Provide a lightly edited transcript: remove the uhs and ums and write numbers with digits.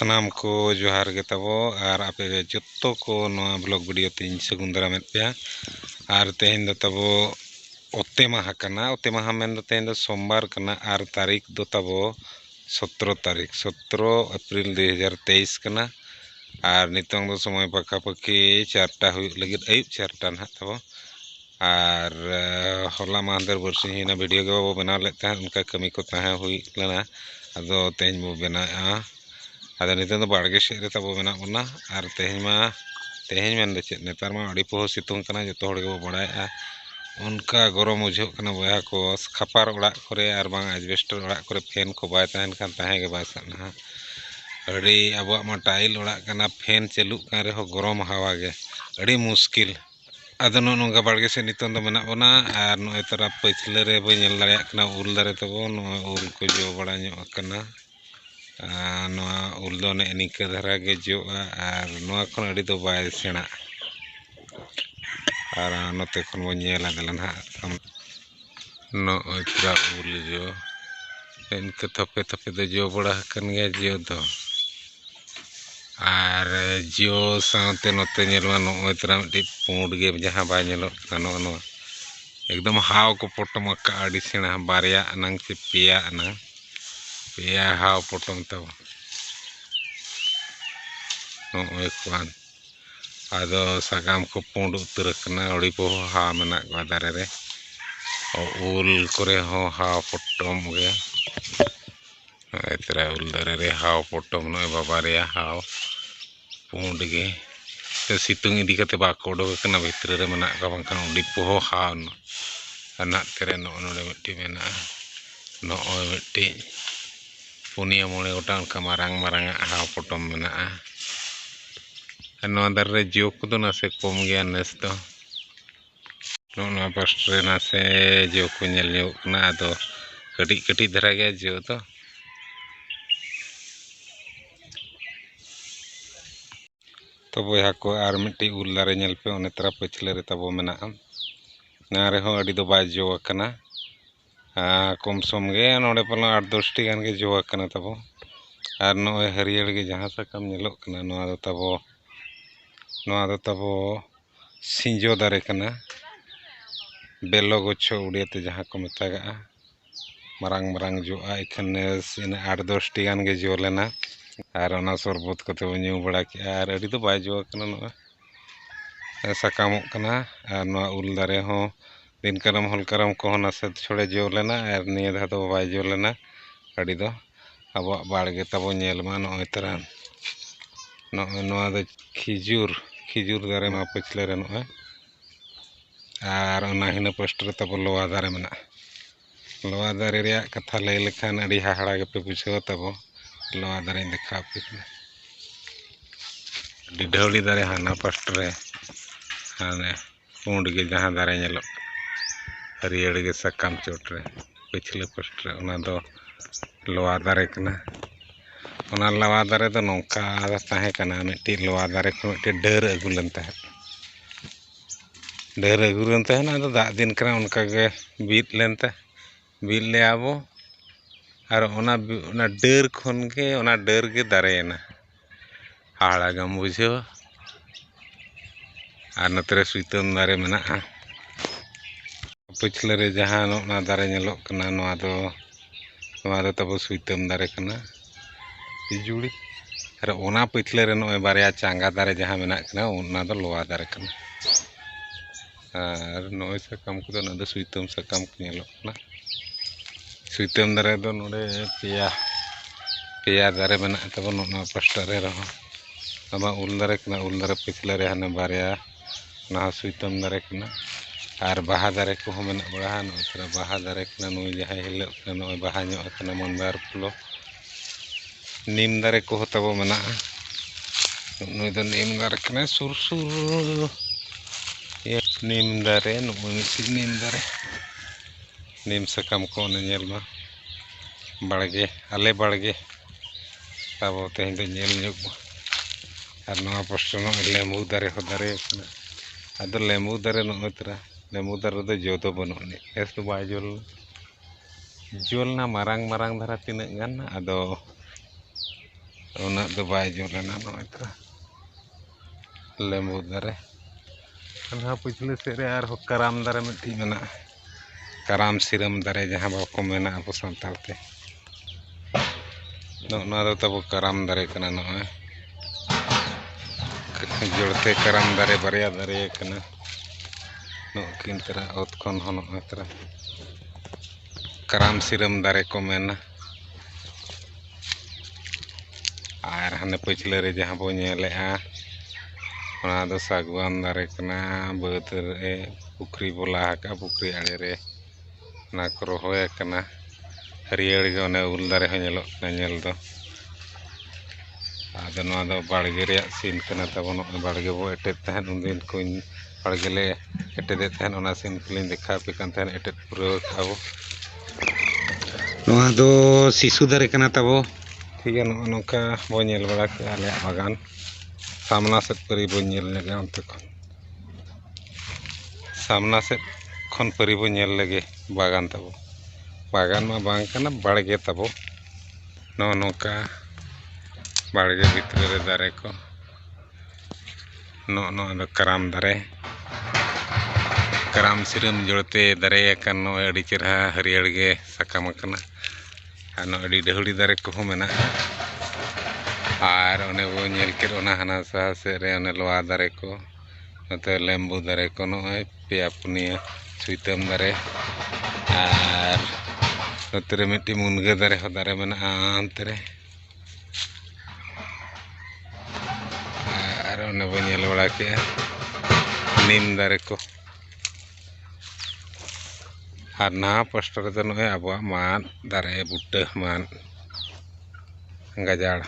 सानाम को जोहार गे ताबो और आपे जत्तो को नवा ब्लॉग वीडियो तीन सगुन दारामेद पे और तेहेन दो ताबो ओते माहा कना ओते माहा मेन दो तेहेन दो सोमवार कना और तारीख दो ताबो 17 अप्रैल 2023 कना और नितोंग दो समय पकापकी 4टा हुई लगिद आयुब 4टा ना ताबो और होला माहदेर बरसिना वीडियो के बाबो बनाव लेते हैं उनका कमी को तहाँ हुई लेना अदो तेहेन बो बनाया अदो नितों दो बाड़गे सेरे ताबो मेना बना और तेहेन मेन दो चेद नेतार मा अड़ी पोहो सितुंग कना जतो हड़ गेबो बड़ाया उनका गरम बुझो कना बया को खापार ओड़ाग करे और बांग एजबेस्टर ओड़ाग करे फैन को बाय तहन खान तहे गे बाय साना अड़ी अबो मा टाइल ओड़ाग कना फैन चालू कान रेहो गरम हवा गे अड़ी मुश्किल अदो नोंगा बाड़गे से नितों दो मेना बना और नोय तरा पछले रे बई नेल दाड़ेयाग कना उल दारे ताबो नोय उल को जो बड़ा ᱧᱚᱜ कना नोआ उल दो ने निका धारा गे जोआ और नोआ खन अड़ी दो बाय सेणा और नोते खन बो नेला देला ना नोय तरा उल जो इनके थपे थपे दो जो बड़ा कन गया जो दो और जो साथे नोते नेलवा नोय तरा मिट्टी पुंड गे जहां बाय नेलोग कना नो एकदम हाव को पोटम का अड़ी सेणा बारया अनंग से पेया अनंग पेया हाव पोटम तब नोय खान आदो सागाम को पुंड उतर कना अड़ी पो हा मेना गवा दारे रे उल करे हो हाव पोटम गे एतरा उल दारे रे हाव पोटम नोय बाबारिया हाव पुंड गे ते सितुंग इदी कते बाको ओडोक कना भितर रे मेना का बांखान अड़ी पो हाव अना तेरे नोडे मिट्टी मेना नोय मिट्टी पुनिया मोड़े गोटा उनका मारांग मारांग हाव पोटम मेना नोआ दारे रे जो को नासे कम गया नेस दो नोआ पास्ट रे नासे जो को नेल ᱧᱚᱜ कना आदो कटी कटी धरा गया जो तो तो बया को आर मिट्टी उल दारे नेल पे ओने तरा पछले रे ताबो मेना ना रे हो अड़ी दो बाय जो कना कम सम गे नोडे पला 8-10 टी गान गे जो कना ताबो और नोय हरियर गे जहां साकाम नेलोग कना नोआ दो ताबो सिंजो दारे कना बेलो गोछो उड़ियाते जहां को मेतागा मारांग मारांग जोआ इखने 8-10 टी गान गे जो लेना और ओना सरबत कते बो ᱧᱩ बड़ा के और अड़ी दो बाय जो कना नोय साकामोग कना और नोआ उल दारे हो दिन करम हलकरम को नासे छोड़े जो लेना और निया धा दो बाय जो लेना अड़ी दो अब बाड़गे ताबो नेल मा नोय तरा नोआ दो खिजूर दारे मा पछले रे नोय और ओना हिना पोस्ट रे ताबो लोआ दारे मेना लोआ दारे रे कथा लय लेखान अड़ी हाहाड़ा गे पे बुझाव ताबो लोआ दारे देखा पे डिढौली दारे हाना पोस्ट रे हाने पुंड गे जहां दारे नेलोग हरियर गे साकाम चोट रे पिछले पोस्ट रे ओना दो लोआ दारे कना ओना लोआ दारे दो नोंका ताहे कना मिट्टी लोआ दारे को मिट्टी डर अगुलन ताहे डर अगुलन ताहे ना दा दिन कना उनका गे बीत लेनते बीत ले आबो और ओना डर खन गे दारे ना हाड़ा गम बुझो और नतरे सुइतम दारे मेना पिछले रे जहां नोना दारे नेलोग कना नोआ दो ताबो सुइतम दारे कना पिजुड़ी और ओना पिछले रे नोय बारया चांगा दारे जहां मेना कना ओना दो लोआ दारे कना और नोय साकाम को ना दो सुइतम साकाम को नेलोग कना सुइतम दारे दो नोडे पेया दारे मेना ताबो नोना पास्टा रे रहो आमा उल दारे पिछले रे हाने बारया ना सुइतम दारे कना और बाहा दारे को मेना बड़ा नोय तरा बाहा दारे कना नोय जहां हिलो नोय बाहा ᱧᱚᱜ कना मंदार फुलो नीम दारे को ताबो मेना नोय दो नीम दारे कना सुर ये नीम दारे नोय मिट्टी नीम साकाम को ओने नेल मा बाड़गे आले बाड़गे ताबो तेहेन दो नेल ᱧᱚᱜ और नोआ पोस्ट नो लेमू दारे हो दारे कना आदो लेमू दारे नोय तरा लेमू दारे दो जो दो बनो नेस दो बाय जोल ना मारांग मारांग धारा तिना गान आदो उन्ना दो बाय जो लेना नॉय तो लेम्बू दारे अन्हा पिछले सेरे आर हो कराम दारे मिट्टी मेना कराम सिरम दारे जहाँ बाको मेना अब सांताल ते नॉना दो तब कराम दारे कना नॉय जोड़ते कराम दारे बरिया दारे कना नोकिन तरह ओत खन होनो तरह कराम सिरम दारे को मेना आर हाने पिछले रे जहाँ बो नेलेआ ओना दो सागवान दारे कना बाद रे पुखरी बोला का पुखरी आड़े रे ना को रोहय कना हरियर गे ओने उल दारे हो नेलो नेल दो आदो नोआ दो बाड़गे रे सीन कना तबो नो बाड़गे बो एटेद तहन उनदिन कोइन बाड़गे ले एटेदे तहन ओना सीन कुलिन देखा पे कान तहन एटेद पुरो खाबो नोआ दो शिशु दारे कना तबो ठीक है नौका बो नेल बड़ा के आले बागान सामना से परी बो नेल लगे अंत खन सामना से खन परी बो नेल लगे बागान तबो बागान मा बांग कना बाड़गे तबो नौका बाड़गे भितर रे दारे को नो दो कराम दारे कराम सिरम जोड़ते दारे कन नो अड़ी चेहरा हरियर गे साकाम कना आनो अड़ी डहुड़ी दारे को मेना आर ओने बो नेल के ओना हना सा से रे ओने लोआ दारे को नते लेम्बू दारे को नोय पेया पुनिया सुइतम दारे आर नते रे मिट्टी मुनगे दारे हो दारे मेना आंते रे आर ओने बो नेल बड़ा के नीम दारे को आर ना पोस्टर रे नोय आबो मान दारे बुट्टा मान गजाड़